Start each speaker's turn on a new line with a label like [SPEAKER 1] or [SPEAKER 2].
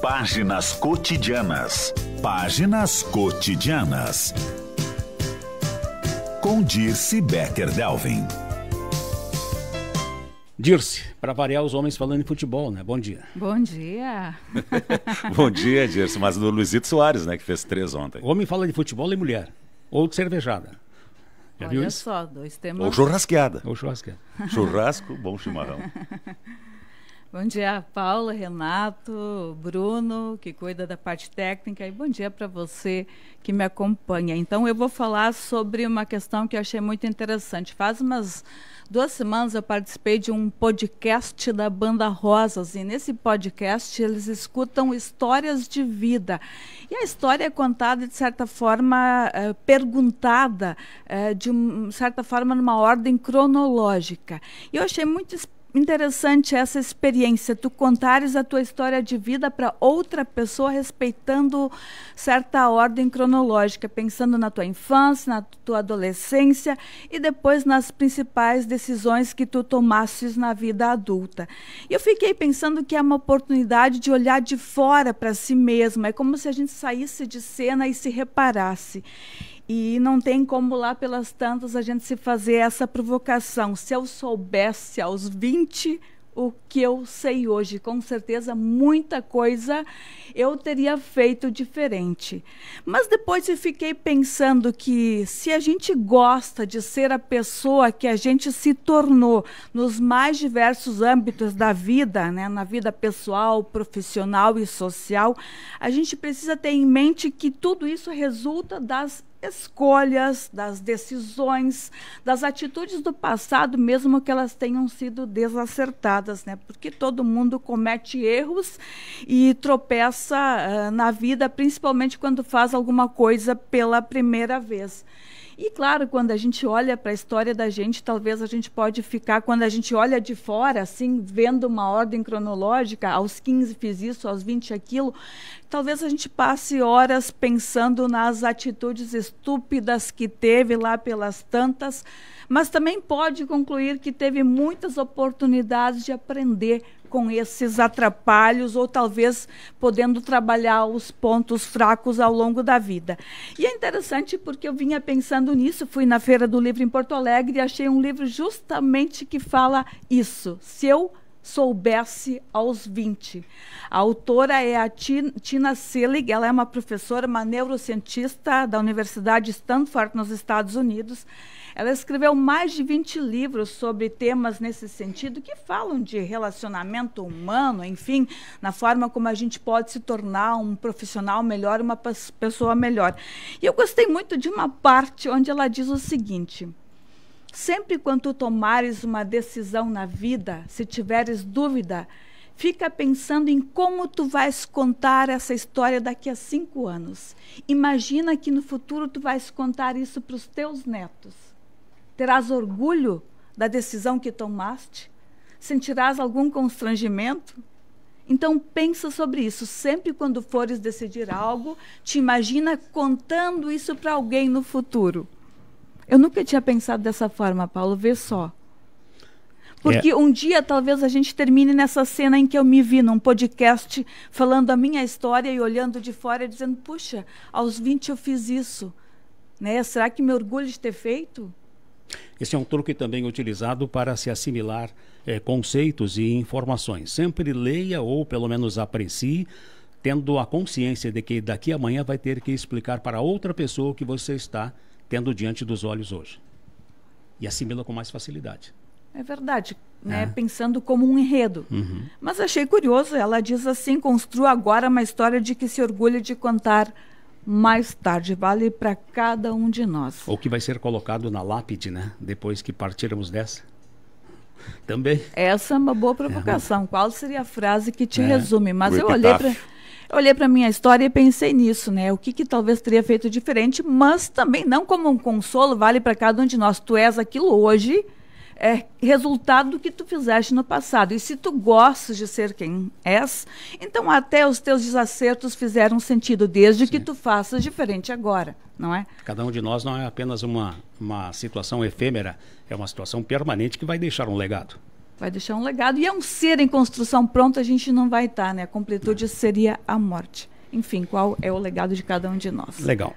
[SPEAKER 1] Páginas cotidianas. Páginas cotidianas. Com Dirce Becker-Delvin.
[SPEAKER 2] Dirce, para variar os homens falando em futebol, né? Bom dia.
[SPEAKER 3] Bom dia.
[SPEAKER 4] Bom dia, Dirce, mas do Luizito Soares, né, que fez 3 ontem.
[SPEAKER 2] O homem fala de futebol e mulher, ou de cervejada. Já viu isso?
[SPEAKER 3] Olha só, 2 temas.
[SPEAKER 4] Ou churrasqueada.
[SPEAKER 2] Ou churrasqueada.
[SPEAKER 4] Churrasco, bom chimarrão.
[SPEAKER 3] Bom dia, Paula, Renato, Bruno, que cuida da parte técnica, e bom dia para você que me acompanha. Então, eu vou falar sobre uma questão que eu achei muito interessante. Faz umas 2 semanas eu participei de um podcast da Banda Rosas, e nesse podcast eles escutam histórias de vida. E a história é contada, de certa forma, perguntada, de certa forma, numa ordem cronológica. E eu achei muito interessante essa experiência, tu contares a tua história de vida para outra pessoa respeitando certa ordem cronológica, pensando na tua infância, na tua adolescência e depois nas principais decisões que tu tomasses na vida adulta. E eu fiquei pensando que é uma oportunidade de olhar de fora para si mesmo, é como se a gente saísse de cena e se reparasse. E não tem como lá pelas tantas a gente se fazer essa provocação. Se eu soubesse aos 20 o que eu sei hoje, com certeza muita coisa eu teria feito diferente. Mas depois eu fiquei pensando que se a gente gosta de ser a pessoa que a gente se tornou nos mais diversos âmbitos da vida, né, na vida pessoal, profissional e social, a gente precisa ter em mente que tudo isso resulta das escolhas, das decisões, das atitudes do passado, mesmo que elas tenham sido desacertadas, né? Porque todo mundo comete erros e tropeça na vida, principalmente quando faz alguma coisa pela primeira vez. E, claro, quando a gente olha para a história da gente, talvez a gente pode ficar, quando a gente olha de fora, assim, vendo uma ordem cronológica, aos 15 fiz isso, aos 20 aquilo, talvez a gente passe horas pensando nas atitudes estúpidas que teve lá pelas tantas, mas também pode concluir que teve muitas oportunidades de aprender com esses atrapalhos, ou talvez podendo trabalhar os pontos fracos ao longo da vida. E é interessante porque eu vinha pensando nisso, fui na Feira do Livro em Porto Alegre e achei um livro justamente que fala isso, Se Eu Soubesse aos 20. A autora é a Tina Selig, ela é uma professora, uma neurocientista da Universidade Stanford, nos Estados Unidos. Ela escreveu mais de 20 livros sobre temas nesse sentido, que falam de relacionamento humano, enfim, na forma como a gente pode se tornar um profissional melhor, uma pessoa melhor. E eu gostei muito de uma parte onde ela diz o seguinte: sempre quando tu tomares uma decisão na vida, se tiveres dúvida, fica pensando em como tu vais contar essa história daqui a 5 anos. Imagina que no futuro tu vais contar isso para os teus netos. Terás orgulho da decisão que tomaste? Sentirás algum constrangimento? Então pensa sobre isso. Sempre quando fores decidir algo, te imagina contando isso para alguém no futuro. Eu nunca tinha pensado dessa forma, Paulo, vê só. Porque um dia talvez a gente termine nessa cena em que eu me vi num podcast falando a minha história e olhando de fora e dizendo, puxa, aos 20 eu fiz isso, né? Será que me orgulho de ter feito?
[SPEAKER 2] Esse é um truque também utilizado para se assimilar conceitos e informações. Sempre leia ou pelo menos aprecie, tendo a consciência de que daqui a amanhã vai ter que explicar para outra pessoa o que você está tendo diante dos olhos hoje. E assimila com mais facilidade.
[SPEAKER 3] É verdade, né? Pensando como um enredo. Uhum. Mas achei curioso, ela diz assim, construa agora uma história de que se orgulha de contar mais tarde, vale para cada um de nós.
[SPEAKER 2] Ou que vai ser colocado na lápide, né? Depois que partirmos dessa. Também.
[SPEAKER 3] Essa é uma boa provocação. Qual seria a frase que te resume? Mas eu olhei para a minha história e pensei nisso, né? O que talvez teria feito diferente, mas também não como um consolo, vale para cada um de nós. Tu és aquilo hoje, é resultado do que tu fizeste no passado. E se tu gostas de ser quem és, então até os teus desacertos fizeram sentido, desde que tu faças diferente agora, não é?
[SPEAKER 2] Cada um de nós não é apenas uma situação efêmera, é uma situação permanente que vai deixar um legado.
[SPEAKER 3] vai deixar um legado. E é um ser em construção pronto, a gente não vai estar, né? A completude seria a morte. Enfim, qual é o legado de cada um de nós?
[SPEAKER 2] Legal.